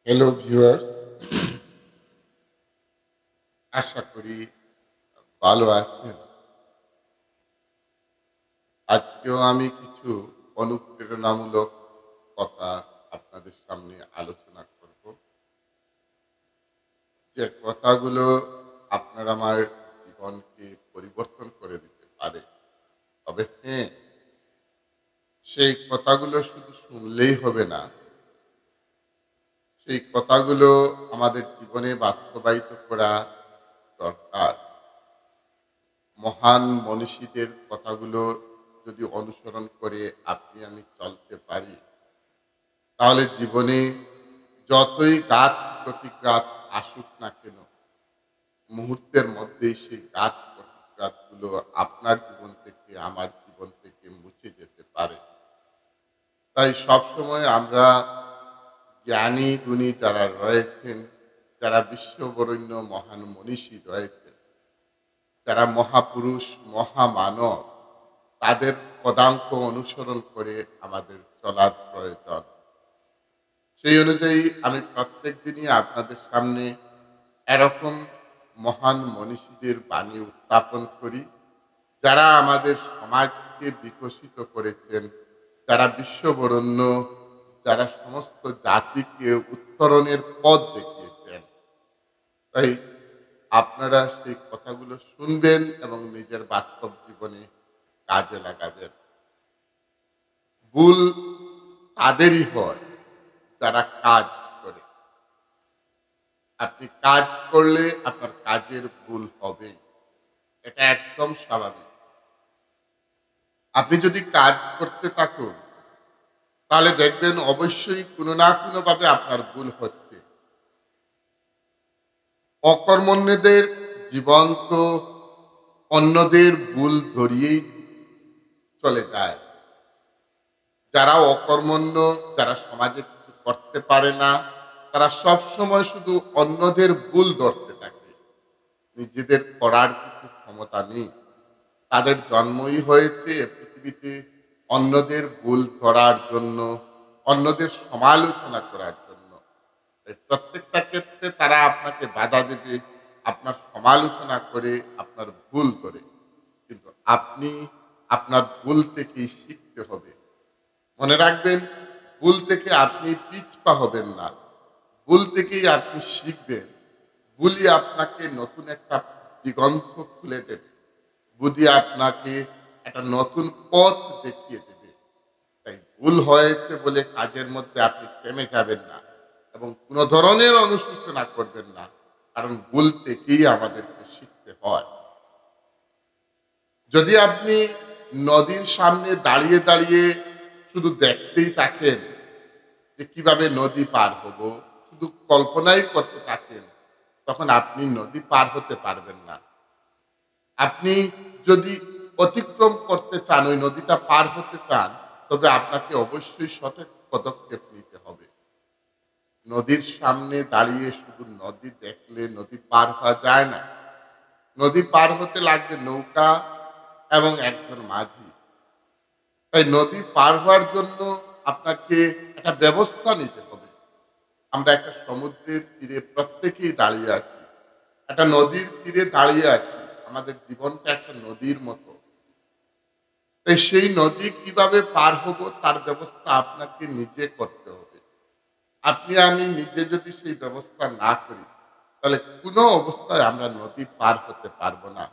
Hello viewers, আশা করি ভালো আছেন। আজকেও আমি কিছু অনুপ্রেরণামূলক কথা আপনাদের সামনে আলোচনা করব। যে কথাগুলো আপনার আমার জীবনকে পরিবর্তন করে দিতে পারে। তবে হ্যাঁ, সেই কথাগুলো শুধু শুনলেই হবে না। সেই কথাগুলো আমাদের জীবনে বাস্তবায়িত করা দরকার। মহান মনীষীদের কথাগুলো যদি অনুসরণ করে আপনি আমি চলতে পারি, তাহলে জীবনে যতই ঘাত প্রতিঘাত আসুক না কেন, মুহূর্তের মধ্যেই সেই ঘাত প্রতিঘাতগুলো আপনার জীবন থেকে আমার জীবন থেকে মুছে যেতে পারে। তাই সবসময় আমরা জ্ঞানী গুণী যারা রয়েছেন, যারা বিশ্ববরেণ্য মহান মনীষী রয়েছেন, যারা মহাপুরুষ মহামানব, তাদের পদাঙ্ক অনুসরণ করে আমাদের চলার প্রয়োজন। সেই অনুযায়ী আমি প্রত্যেক দিনই আপনাদের সামনে এরকম মহান মনীষীদের বাণী উত্থাপন করি, যারা আমাদের সমাজকে বিকশিত করেছেন, যারা বিশ্ববরেণ্য, যারা সমস্ত জাতিকে উত্তরণের পথ দেখিয়েছেন। তাই আপনারা সেই কথাগুলো শুনবেন এবং নিজের বাস্তব জীবনে কাজে লাগাবেন। ভুল তাদেরই হয় যারা কাজ করে। আপনি কাজ করলে আপনার কাজের ভুল হবে, এটা একদম স্বাভাবিক। আপনি যদি কাজ করতে থাকুন, তাহলে দেখবেন অবশ্যই কোনো না কোনো ভাবে আপনার ভুল হচ্ছে। অকর্মণ্যদের জীবন তো অন্যদের ভুল ধরিয়েই চলে যায়। যারা অকর্মণ্য, যারা সমাজে কিছু করতে পারে না, তারা সব সময় শুধু অন্যদের ভুল ধরতে থাকে। নিজেদের করার কিছু ক্ষমতা নেই। তাদের জন্মই হয়েছে এ পৃথিবীতে অন্যদের ভুল ধরার জন্য, অন্যদের সমালোচনা করার জন্য। তাই প্রত্যেকটা ক্ষেত্রে তারা আপনাকে বাধা দেবে, আপনার সমালোচনা করে, আপনার ভুল করে। কিন্তু আপনি আপনার ভুল থেকেই শিখতে হবে। মনে রাখবেন, ভুল থেকে আপনি পিছপা হবেন না। ভুল থেকেই আপনি শিখবেন। ভুলই আপনাকে নতুন একটা দিগন্ত খুলে দেবে। বুদ্ধি আপনাকে একটা নতুন পথ দেখিয়ে দেবে। তাই ভুল হয়েছে বলে কাজের মধ্যে আপনি থেমে যাবেন না এবং কোনো ধরনের অনুশোচনা করবেন না। কারণ ভুল থেকেই আমাদেরকে শিখতে হয়। যদি আপনি নদীর সামনে দাঁড়িয়ে দাঁড়িয়ে শুধু দেখতেই থাকেন যে কিভাবে নদী পার হব, শুধু কল্পনাই করতে থাকেন, তখন আপনি নদী পার হতে পারবেন না। আপনি যদি অতিক্রম করতে চান, ওই নদীটা পার হতে চান, তবে আপনাকে অবশ্যই সঠিক পদক্ষেপ নিতে হবে। নদীর সামনে দাঁড়িয়ে শুধু নদী দেখলে নদী পার হওয়া যায় না। নদী পার হতে লাগবে নৌকা এবং একজন মাঝি। তাই নদী পার হওয়ার জন্য আপনাকে একটা ব্যবস্থা নিতে হবে। আমরা একটা সমুদ্রের তীরে প্রত্যেকেই দাঁড়িয়ে আছি, একটা নদীর তীরে দাঁড়িয়ে আছি। আমাদের জীবনটা একটা নদীর মতো। তাই সেই নদী কিভাবে পার হব তার ব্যবস্থা আপনাকে নিজে করতে হবে। আপনি আমি নিজে যদি সেই ব্যবস্থা না করি, তাহলে কোনো অবস্থায় আমরা নদী পার হতে পারবো না।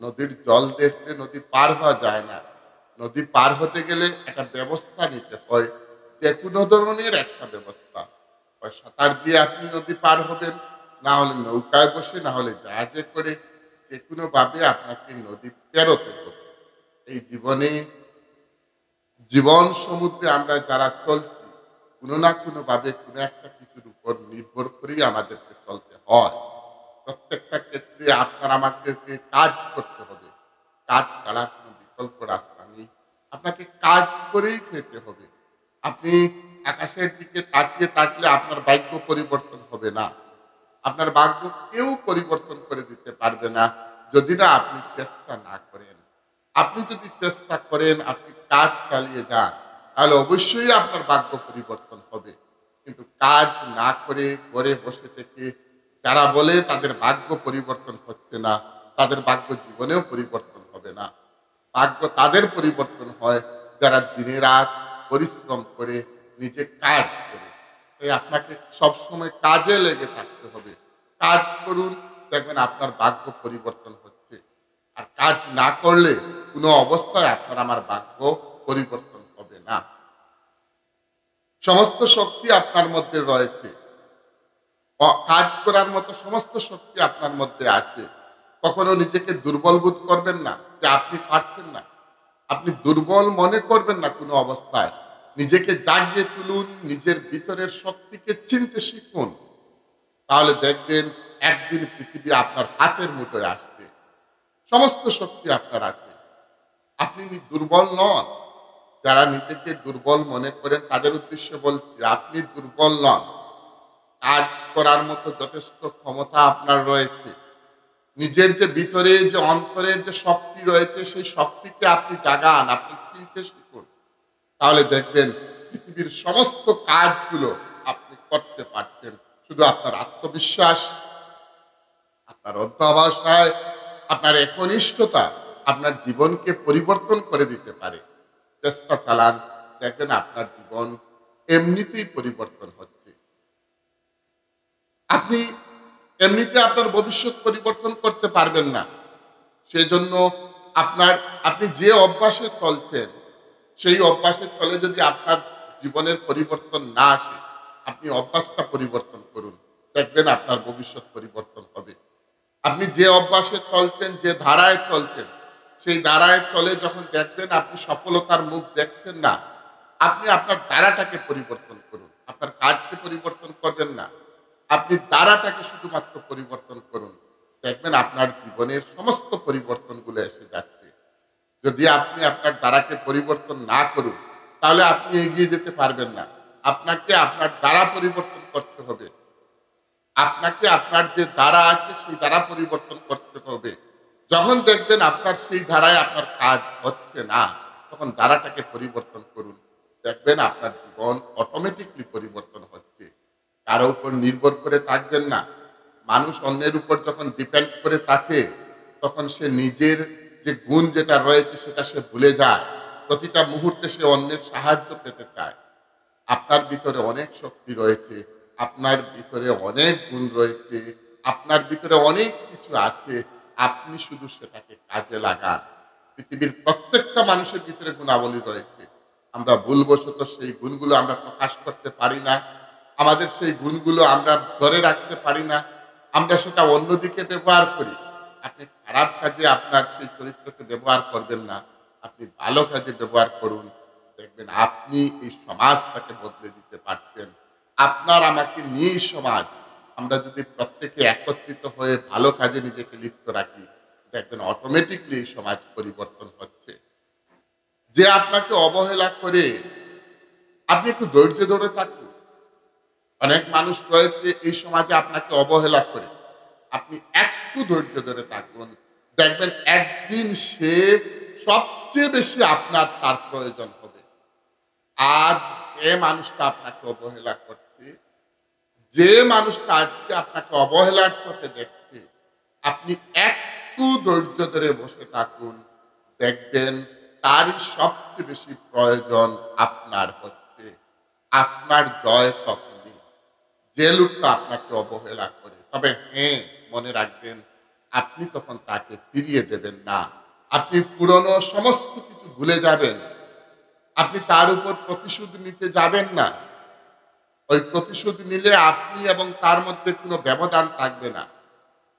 নদীর জল দেখলে নদী পার হওয়া যায় না। নদী পার হতে গেলে একটা ব্যবস্থা নিতে হয়, যে কোনো ধরনের একটা ব্যবস্থা। হয় সাঁতার দিয়ে আপনি নদী পার হবেন, না হলে নৌকায় বসে, না হলে জাহাজে করে, যে কোনোভাবে আপনাকে নদী পেরোতে হবে। এই জীবনে জীবন সমুদ্রে আমরা যারা চলছি, কোনো না কোনো ভাবে কোনো একটা কিছুর উপর নির্ভর করেই আমাদেরকে চলতে হয়। প্রত্যেকটা ক্ষেত্রে আপনার আমাদেরকে কাজ করতে হবে। কাজ ছাড়া কোনো বিকল্প রাস্তা নেই। আপনাকে কাজ করেই খেতে হবে। আপনি আকাশের দিকে তাকিয়ে থাকলে আপনার ভাগ্য পরিবর্তন হবে না। আপনার ভাগ্য কেউ পরিবর্তন করে দিতে পারবে না, যদি না আপনি চেষ্টা না করেন। আপনি যদি চেষ্টা করেন, আপনি কাজ চালিয়ে যান, তাহলে অবশ্যই আপনার ভাগ্য পরিবর্তন হবে। কিন্তু কাজ না করে ঘরে বসে থেকে যারা বলে তাদের ভাগ্য পরিবর্তন হচ্ছে না, তাদের ভাগ্য জীবনেও পরিবর্তন হবে না। ভাগ্য তাদের পরিবর্তন হয় যারা দিনে রাত পরিশ্রম করে নিজে কাজ করে। তাই আপনাকে সবসময় কাজে লেগে থাকতে হবে। কাজ করুন, দেখবেন আপনার ভাগ্য পরিবর্তন হচ্ছে। আর কাজ না করলে কোনো অবস্থায় আপনার আমার ভাগ্য পরিবর্তন হবে না। সমস্ত শক্তি আপনার মধ্যে রয়েছে, কাজ করার মতো সমস্ত শক্তি আপনার মধ্যে আছে। কখনো নিজেকে দুর্বল বোধ করবেন না যে আপনি পারছেন না। আপনি দুর্বল মনে করবেন না কোনো অবস্থায়। নিজেকে জাগিয়ে তুলুন, নিজের ভিতরের শক্তিকে চিনতে শিখুন। তাহলে দেখবেন একদিন পৃথিবী আপনার হাতের মুঠোয় আসবে। সমস্ত শক্তি আপনার আছে। আপনি দুর্বল নন। যারা নিজেকে দুর্বল মনে করেন তাদের উদ্দেশ্যে বলছি, আপনি দুর্বল নন। কাজ করার মতো যথেষ্ট ক্ষমতা আপনার রয়েছে। নিজের যে ভিতরে যে অন্তরের যে শক্তি রয়েছে সেই শক্তিকে আপনি জাগান, আপনি চিনতে শিখুন। তাহলে দেখবেন পৃথিবীর সমস্ত কাজগুলো আপনি করতে পারছেন। শুধু আপনার আত্মবিশ্বাস, আপনার অধ্যবসায়, আপনার একনিষ্ঠতা আপনার জীবনকে পরিবর্তন করে দিতে পারে। চেষ্টা চালান, দেখবেন আপনার জীবন এমনিতেই পরিবর্তন হচ্ছে। আপনি এমনিতে আপনার ভবিষ্যৎ পরিবর্তন করতে পারবেন না। সেজন্য আপনি যে অভ্যাসে চলছেন সেই অভ্যাসে চলে যদি আপনার জীবনের পরিবর্তন না আসে, আপনি অভ্যাসটা পরিবর্তন করুন, দেখবেন আপনার ভবিষ্যৎ পরিবর্তন হবে। আপনি যে অভ্যাসে চলছেন, যে ধারায় চলছেন, সেই ধারায় চলে যখন দেখবেন আপনি সফলতার মুখ দেখছেন না, আপনি আপনার ধারাটাকে পরিবর্তন করুন। আপনার কাজকে পরিবর্তন করবেন না, আপনি ধারাটাকে শুধুমাত্র পরিবর্তন করুন। দেখবেন আপনার জীবনের সমস্ত পরিবর্তনগুলো এসে যাচ্ছে। যদি আপনি আপনার ধারাকে পরিবর্তন না করুন, তাহলে আপনি এগিয়ে যেতে পারবেন না। আপনাকে আপনার ধারা পরিবর্তন করতে হবে। আপনাকে আপনার যে ধারা আছে সেই ধারা পরিবর্তন করতে হবে। যখন দেখবেন আপনার সেই ধারায় আপনার কাজ হচ্ছে না, তখন ধারাটাকে পরিবর্তন করুন। দেখবেন আপনার জীবন অটোমেটিকলি পরিবর্তন হচ্ছে। কারো উপর নির্ভর করে থাকবেন না। মানুষ অন্যের উপর যখন ডিপেন্ড করে থাকে, তখন সে নিজের যে গুণ যেটা রয়েছে সেটা সে ভুলে যায়। প্রতিটা মুহূর্তে সে অন্যের সাহায্য পেতে চায়। আপনার ভিতরে অনেক শক্তি রয়েছে, আপনার ভিতরে অনেক গুণ রয়েছে, আপনার ভিতরে অনেক কিছু আছে। আপনি শুধু সেটাকে কাজে লাগান। পৃথিবীর প্রত্যেকটা মানুষের ভিতরে গুণাবলী রয়েছে। আমরা ভুলবশত সেই গুণগুলো আমরা প্রকাশ করতে পারি না। আমাদের সেই গুণগুলো আমরা ধরে রাখতে পারি না। আমরা সেটা অন্যদিকে ব্যবহার করি। আপনি খারাপ কাজে আপনার সেই চরিত্রকে ব্যবহার করবেন না, আপনি ভালো কাজে ব্যবহার করুন। দেখবেন আপনি এই সমাজটাকে বদলে দিতে পারছেন। আপনার আমাকে নিয়ে সমাজ, আমরা যদি প্রত্যেকে একত্রিত হয়ে ভালো কাজে নিজেকে লিপ্ত রাখি, দেখবেন অটোমেটিকলি এই সমাজ পরিবর্তন হচ্ছে। যে আপনাকে অবহেলা করে, আপনি একটু ধৈর্য ধরে থাকুন। অনেক মানুষ রয়েছে এই সমাজে আপনাকে অবহেলা করে, আপনি একটু ধৈর্য ধরে থাকুন। দেখবেন একদিন সে সবচেয়ে বেশি আপনার তার প্রয়োজন হবে। আজ যে মানুষটা আপনাকে অবহেলা করছে, যে মানুষটা আজকে আপনাকে অবহেলার চোখে দেখছে, আপনি একটু ধৈর্য ধরে বসে থাকুন। দেখবেন তারই সবচেয়ে বেশি প্রয়োজন আপনার হচ্ছে। আপনার জয় তখনই, যে লোকটা আপনাকে অবহেলা করে। তবে হ্যাঁ, মনে রাখবেন আপনি তখন তাকে ফিরিয়ে দেবেন না। আপনি পুরনো সমস্ত কিছু ভুলে যাবেন। আপনি তার উপর প্রতিশোধ নিতে যাবেন না। ওই প্রতিশোধ নিলে আপনি এবং তার মধ্যে কোনো ব্যবধান থাকবে না।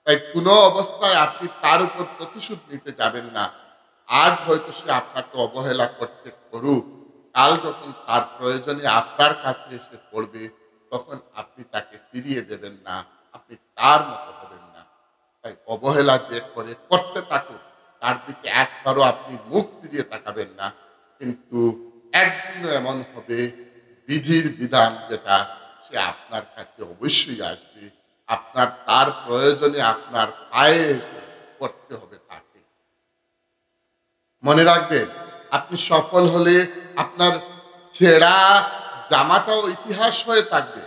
তাই কোনো অবস্থায় আপনি তার উপর প্রতিশোধ নিতে যাবেন না। আজ হয়তো সে আপনাকে অবহেলা করতে করুক, কাল যখন তার প্রয়োজনে আপনার কাছে এসে পড়বে, তখন আপনি তাকে ফিরিয়ে দেবেন না, আপনি তার মতো হবেন না। তাই অবহেলা যে করে করতে থাকুক, তার দিকে একবারও আপনি মুখ ফিরিয়ে তাকাবেন না। কিন্তু একদিনও এমন হবে, বিধির বিধান যেটা, সে আপনার কাছে অবশ্যই আসবে। আপনার তার প্রয়োজনে আপনার পায়ে এসে করতে হবে তাকে। মনে রাখবেন, আপনি সফল হলে আপনার ছেঁড়া জামাটাও ইতিহাস হয়ে থাকবে।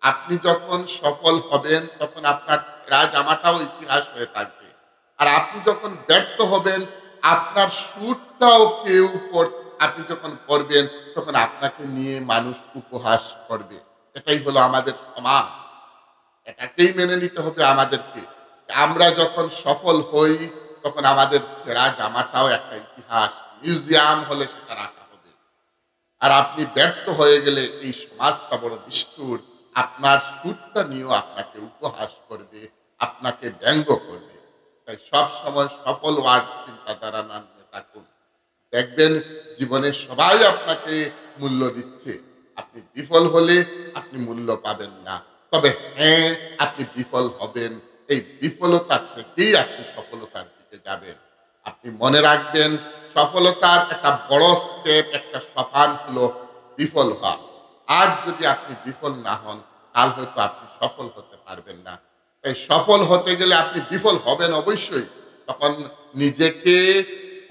আপনি যখন সফল হবেন তখন আপনার ছেঁড়া জামাটাও ইতিহাস হয়ে থাকবে। আর আপনি যখন ব্যর্থ হবেন আপনার স্যুটটাও কেউ আপনি যখন পরবেন তখন আপনাকে নিয়ে মানুষ উপহাস করবে। এটাই হলো আমাদের সমাজ। এটাকেই মেনে নিতে হবে আমাদেরকে। আমরা যখন সফল হই তখন আমাদের ছেঁড়া জামাটাও একটা ইতিহাস, মিউজিয়াম হলে সেটা রাখা হবে। আর আপনি ব্যর্থ হয়ে গেলে এই সমাজটা বড় নিষ্ঠুর, আপনার সুরটা নিয়েও আপনাকে উপহাস করবে, আপনাকে ব্যঙ্গ করবে। তাই সব সময় সফল হওয়ার চিন্তাধারা না নিয়ে থাকুন। দেখবেন জীবনে সবাই আপনাকে মূল্য দিচ্ছে। আপনি বিফল হলে আপনি মূল্য পাবেন না। তবে হ্যাঁ, আপনি বিফল হবেন। এই বিফলতার থেকেই আপনি সফলতার দিকে যাবেন। আপনি মনে রাখবেন সফলতার একটা বড় স্টেপ, একটা সোপান হলো বিফল হওয়া। আজ যদি আপনি বিফল না হন কাল হয়তো আপনি সফল হতে পারবেন না। তাই সফল হতে গেলে আপনি বিফল হবেন অবশ্যই। তখন নিজেকে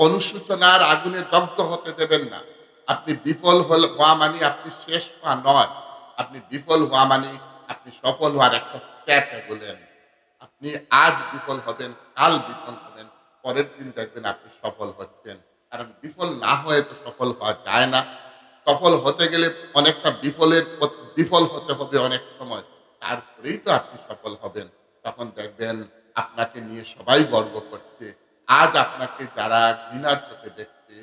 অনুশোচনার আগুনে দগ্ধ হতে দেবেন না। আপনি বিফল হওয়া মানে আপনি শেষ হওয়া নয়। আপনি বিফল হওয়া মানে আপনি সফল হওয়ার একটা স্টেপ এগোলেন। আপনি আজ বিফল হবেন, কাল বিফল হবেন, পরের দিন দেখবেন আপনি সফল হচ্ছেন। কারণ বিফল না হয়ে তো সফল হওয়া যায় না। সফল হতে গেলে অনেকটা বিফল হতে হবে অনেক সময়। তারপরেই তো আপনি সফল হবেন। তখন দেখবেন আপনাকে নিয়ে সবাই গর্ব করছে। আজ আপনাকে যারা ঘৃণার চোখে দেখছে,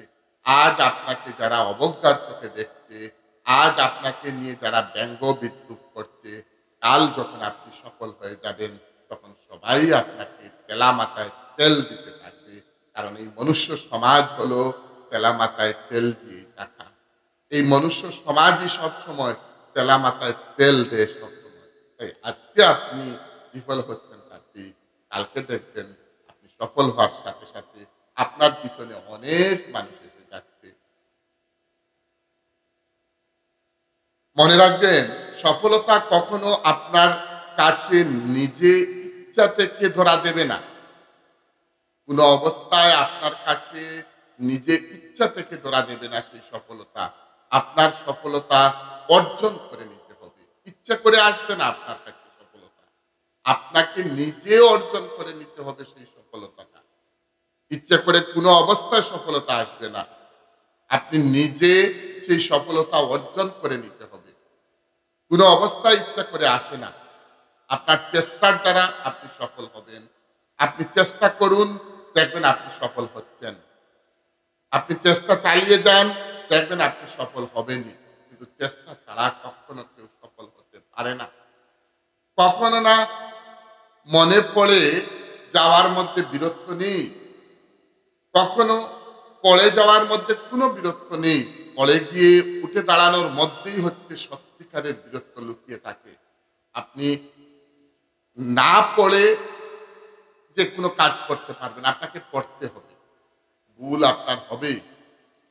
আজ আপনাকে যারা অবজ্ঞার চোখে দেখছে, আজ আপনাকে নিয়ে যারা ব্যঙ্গ বিদ্রূপ করছে, কাল যখন আপনি সফল হয়ে যাবেন তখন সবাই আপনাকে তেলা মাথায় তেল দিতে থাকবে। কারণ এই মনুষ্য সমাজ হলো তেলা মাথায় তেল দিয়ে টাকা। এই মনুষ্য সমাজই সবসময় তেলা মাথায় তেল দেয় সবসময়। তাই আজকে আপনি বিফল হচ্ছেন কাজে, কালকে দেখবেন আপনি সফল হওয়ার সাথে সাথে আপনার পিছনে অনেক মানুষ এসে যাচ্ছে। মনে রাখবেন সফলতা কখনো আপনার কাছে নিজে ইচ্ছা থেকে ধরা দেবে না। কোনো অবস্থায় আপনার কাছে নিজে ইচ্ছা থেকে ধরা দেবে না সেই সফলতা। আপনার সফলতা অর্জন করে নিতে হবে। ইচ্ছা করে আসবে না আপনার কাছে সফলতা। আপনাকে নিজে অর্জন করে নিতে হবে সেই সফলতাটা। ইচ্ছা করে কোনো অবস্থায় সফলতা আসবে না। আপনি নিজে সেই সফলতা অর্জন করে নিতে হবে। কোনো অবস্থায় ইচ্ছা করে আসে না। আপনার চেষ্টার দ্বারা আপনি সফল হবেন। আপনি চেষ্টা করুন, দেখবেন আপনি সফল হচ্ছেন। আপনি চেষ্টা চালিয়ে যান, দেখবেন আপনি সফল হবেনই। কিন্তু চেষ্টা ছাড়া কখনো কেউ সফল হতে পারে না। কখনো না মনে পড়ে যাওয়ার মধ্যে বিরক্ত নেই। কখনো পড়ে যাওয়ার মধ্যে কোনো বিরক্ত নেই। পড়ে গিয়ে উঠে দাঁড়ানোর মধ্যেই হচ্ছে সত্যিকারের বিরক্ত লুকিয়ে থাকে। আপনি না পড়ে যে কোনো কাজ করতে পারবেন, আপনাকে পড়তে হবে। ভুল আপনার হবেই।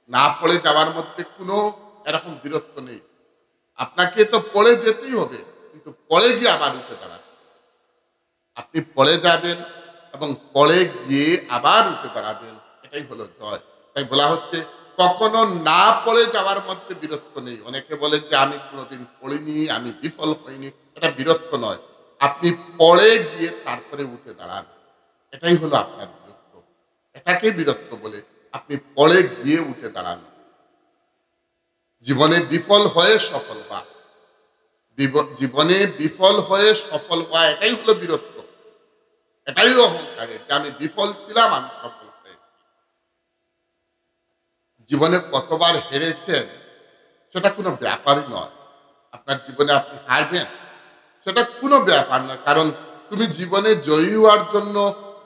না পড়ে যাওয়ার মধ্যে কোনো এরকম বিরক্ত নেই। আপনাকে তো পড়ে যেতেই হবে, কিন্তু পড়ে গিয়ে আবার উঠে দাঁড়াতে হবে। আপনি পড়ে যাবেন এবং পড়ে গিয়ে আবার উঠে দাঁড়াবেন, এটাই হলো জয়। তাই বলা হচ্ছে কখনো না পড়ে যাওয়ার মধ্যে বিরক্ত নেই। অনেকে বলেন যে আমি কোনোদিন পড়িনি, আমি বিফল হইনি। এটা বিরক্ত নয়। আপনি পড়ে গিয়ে তারপরে উঠে দাঁড়ান, এটাই হলো আপনার বিরক্ত। এটাকে বিরক্ত বলে। আপনি পড়ে গিয়ে উঠে দাঁড়ান। জীবনে বিফল হয়ে সফল হওয়া, জীবনে বিফল হয়ে সফল হওয়া, এটাই হলো বীরত্ব। এটাই অহংকারের যে আমি বিফল ছিলাম, আমি সফল হয়েছি। জীবনে কতবার হেরেছেন সেটা কোনো ব্যাপারই নয়। আপনার জীবনে আপনি হারবেন সেটা কোনো ব্যাপার নয়। কারণ তুমি জীবনে জয়ী হওয়ার জন্য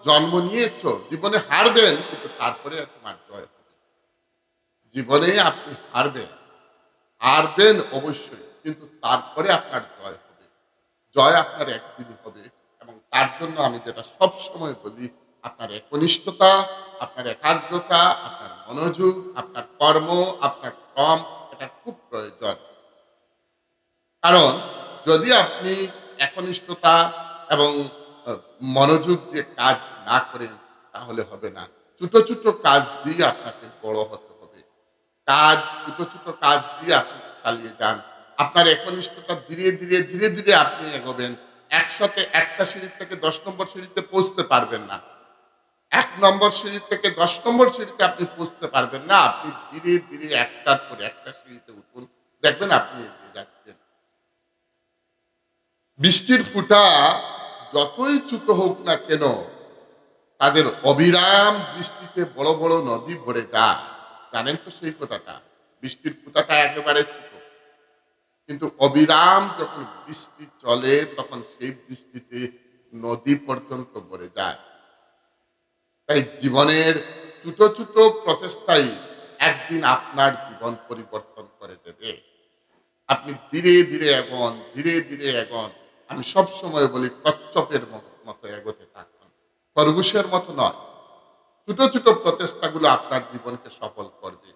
জন্ম নিয়েছ। জীবনে হারবেন কিন্তু তারপরে তোমার জয় হবে। জীবনে আপনি হারবেন, হারবেন অবশ্যই, কিন্তু তারপরে আপনার জয় হবে। জয় আপনার একদিনই হবে। এবং তার জন্য আমি যেটা সবসময় বলি, আপনার একনিষ্ঠতা, আপনার একাগ্রতা, আপনার মনোযোগ, আপনার কর্ম, আপনার শ্রম, এটা খুব প্রয়োজন। কারণ যদি আপনি একনিষ্ঠতা এবং মনোযোগ দিয়ে কাজ না করেন তাহলে হবে না। ছোট ছোট কাজ দিয়ে আপনাকে বড় হতে হবে। ছোট ছোট কাজ দিয়ে আপনি চালিয়ে যান। আপনার একনিষ্ঠতা ধীরে ধীরে ধীরে ধীরে আপনি এগোবেন। একসাথে একটা সিঁড়ি থেকে ১০ নম্বর সিঁড়িতে পৌঁছতে পারবেন না। ১ নম্বর সিঁড়ি থেকে ১০ নম্বর সিঁড়িতে আপনি পৌঁছতে পারবেন না। আপনি ধীরে ধীরে একটার পর একটা সিঁড়িতে উঠুন। দেখবেন আপনি এগিয়ে যাচ্ছেন। বৃষ্টির ফোঁটা যতই ছোট হোক না কেন, তাদের অবিরাম বৃষ্টিতে বড় বড় নদী ভরে যায়। জানেন তো সেই কথাটা? বৃষ্টির ফোঁটাটা একেবারে ছোট। কিন্তু অবিরাম যখন বৃষ্টি চলে তখন সেই বৃষ্টিতে নদী পর্যন্ত ভরে যায়। তাই জীবনের ছোট ছোট প্রচেষ্টাই একদিন আপনার জীবন পরিবর্তন করে দেবে। আপনি ধীরে ধীরে এগোন, ধীরে ধীরে এগোন। আমি সবসময় বলি কচ্ছপের মতো এগোতে থাকুন, খরগোশের মতো নয়। ছোট ছোট প্রচেষ্টাগুলো আপনার জীবনকে সফল করবে।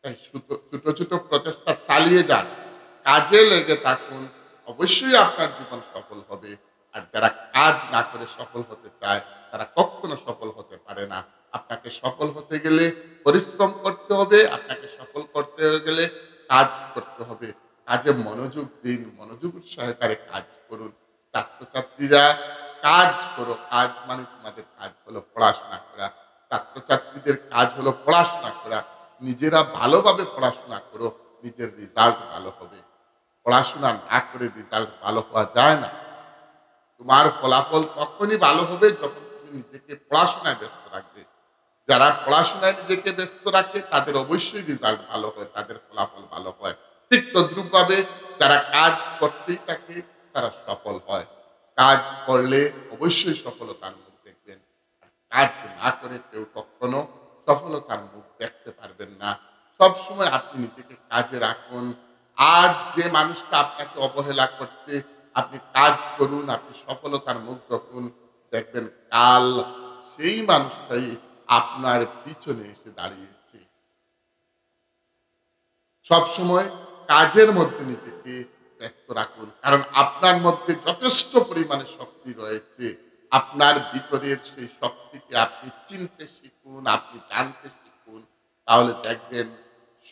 তাই ছোট ছোট প্রচেষ্টা চালিয়ে যান, কাজে লেগে থাকুন, অবশ্যই আপনার জীবন সফল হবে। আর যারা কাজ না করে সফল হতে চায় তারা কখনো সফল হতে পারে না। আপনাকে সফল হতে গেলে পরিশ্রম করতে হবে, আপনাকে সফল করতে গেলে কাজ করতে হবে। কাজে মনোযোগ দিন, মনোযোগের সহকারে কাজ করুন। ছাত্রছাত্রীরা কাজ করো, কাজ মানে তোমাদের কাজ হলো পড়াশোনা করা। ছাত্রছাত্রীদের কাজ হলো পড়াশোনা করা। নিজেরা ভালোভাবে পড়াশোনা করো, নিজের রেজাল্ট ভালো হবে। পড়াশোনা না করে রেজাল্ট ভালো হওয়া যায় না। তোমার ফলাফল তখনই ভালো হবে যখন তুমি নিজেকে পড়াশোনায় ব্যস্ত রাখবে। যারা পড়াশোনায় নিজেকে ব্যস্ত রাখে তাদের অবশ্যই রেজাল্ট ভালো হয়, তাদের ফলাফল ভালো হয়। ঠিক তদ্রূপভাবে যারা কাজ করতেই থাকে তারা সফল হয়। কাজ করলে অবশ্যই সফলতার মুখ দেখবেন। আর কাজ না করে কেউ কখনো সফলতার মুখ দেখতে পারবেন না। সবসময় আপনি নিজেকে কাজে রাখুন। আজ যে মানুষটা আপনাকে অবহেলা করছে, আপনি কাজ করুন, আপনি সফলতার মুখ দেখুন। দেখবেন কাল সেই মানুষটাই আপনার পিছনে এসে দাঁড়িয়েছে। সবসময় কাজের মধ্যে নিজেকে ব্যস্ত রাখুন, কারণ আপনার মধ্যে যথেষ্ট পরিমাণে শক্তি রয়েছে। আপনার ভিতরের সেই শক্তিকে আপনি চিনতে শিখুন, আপনি জানতে শিখুন, তাহলে দেখবেন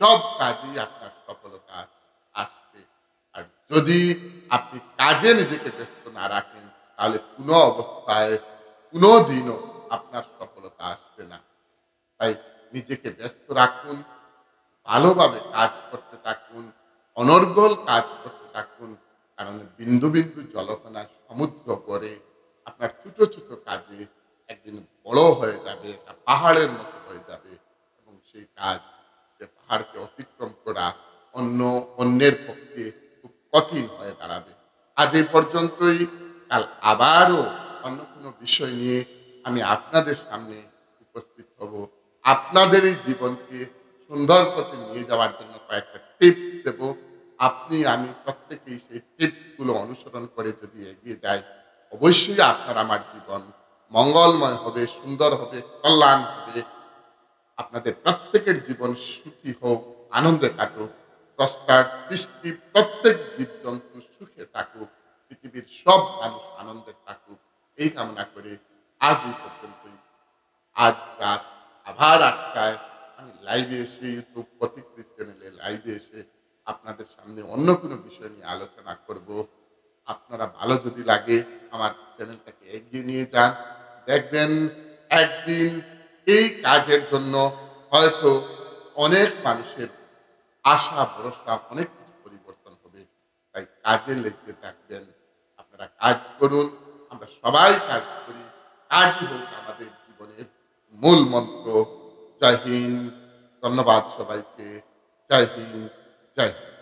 সব কাজেই আপনার সফলতা আসছে। আর যদি আপনি কাজে নিজেকে ব্যস্ত না রাখেন তাহলে কোনো অবস্থায় কোনো দিনও আপনার সফলতা আসবে না। তাই নিজেকে ব্যস্ত রাখুন, ভালোভাবে কাজ করতে থাকুন, অনর্গল কাজ করতে থাকুন। কারণ বিন্দু বিন্দু জলকণা সমুদ্র করে আপনার ছোট ছোট কাজে একদিন বড় হয়ে যাবে, একটা পাহাড়ের মতো হয়ে যাবে। এবং সেই কাজ, যে পাহাড়কে অতিক্রম করা অন্যের পক্ষে খুব কঠিন হয়ে দাঁড়াবে। আজ এই পর্যন্তই। কাল আবারও অন্য কোনো বিষয় নিয়ে আমি আপনাদের সামনে উপস্থিত হব। আপনাদের এই জীবনকে সুন্দর পথে নিয়ে যাওয়ার জন্য কয়েকটা টিপস দেব। আপনি আমি প্রত্যেকেই সেই টিপসগুলো অনুসরণ করে যদি এগিয়ে যাই, অবশ্যই আপনার আমার জীবন মঙ্গলময় হবে, সুন্দর হবে, কল্যাণ হবে। আপনাদের প্রত্যেকের জীবন সুখী হোক, আনন্দে কাটুক। স্রষ্টার সৃষ্টি প্রত্যেক জীবজন্তু সুখে থাকুক, পৃথিবীর সব মানুষ আনন্দে থাকুক, এই কামনা করে আজ এই পর্যন্তই। আজ রাত আবার ৮টায় আমি লাইভে এসে ইউটিউব প্রতিকৃত চ্যানেলে লাইভে এসে আপনাদের সামনে অন্য কোনো বিষয় নিয়ে আলোচনা করব। আপনারা ভালো যদি লাগে আমার চ্যানেলটাকে এগিয়ে নিয়ে যান। দেখবেন একদিন এই কাজের জন্য হয়তো অনেক মানুষের আশা ভরসা অনেক কিছু পরিবর্তন হবে। তাই কাজে লেগে থাকবেন, আপনারা কাজ করুন, আমরা সবাই কাজ করি। কাজই হোক আমাদের জীবনের মূল মন্ত্র। জয় হিন্দ, ধন্যবাদ সবাইকে। জয় হিন্দ, জয় হিন্দ।